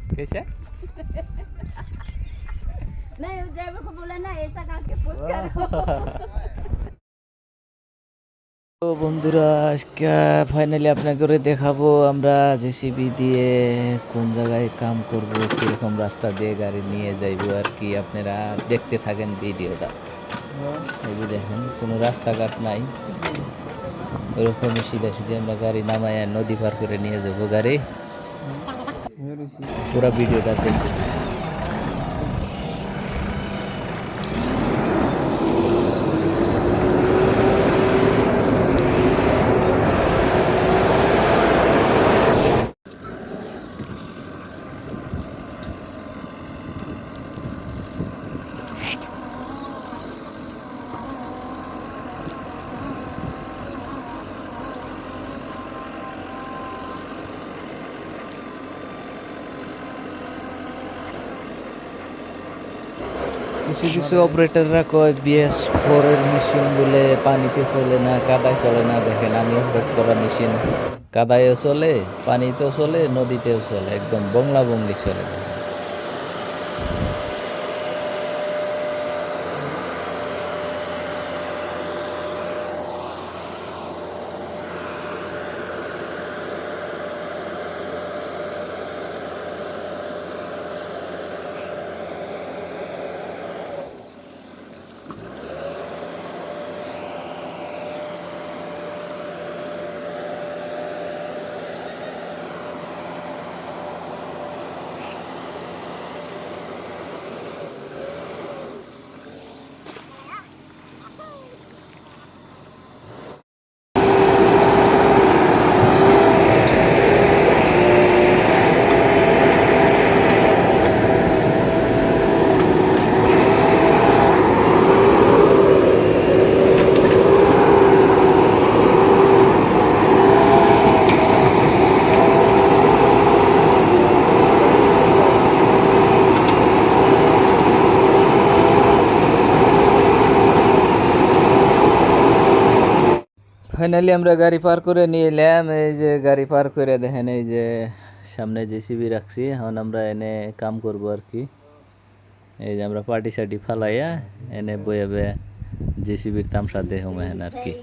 कैसे नहीं उस ड्राइवर को बोला ना ऐसा करके पुश करो। তো বন্ধুরা আজকে ফাইনালি আপনাকে দেখাবো আমরা জেসিবি দিয়ে কোন জায়গায় কাম করব, কিরকম রাস্তা দিয়ে গাড়ি নিয়ে যাইবো আর কি। আপনারা দেখতে থাকেন ভিডিওটা। এই যে দেখেন কোনো রাস্তাঘাট নাই, ওরকমই সিধা সিধে আমরা গাড়ি নামায় নদী পার করে নিয়ে যাবো গাড়ি। পুরো ভিডিওটা দেখতে কিছু কিছু অপারেটররা কয় BS4 এর মেশিন বলে পানিতে চলে না, কাদায় চলে না। দেখেন আমি অপারেট করা মেশিন কাদায়ও চলে, পানিতেও চলে, নদীতেও চলে, একদম বংলা বংলি চলে। ফাইনালি আমরা গাড়ি পার করে নিয়ে এলাম। এই যে গাড়ি পার করে দেখেন এই যে সামনে জেসিবি রাখছি, এখন আমরা এনে কাম করব আর কি। এই যে আমরা পার্টি সার্টি ফালাইয়া এনে বয়ে বয়ে জেসিবির তামসা দেখো মেহেন আর কি।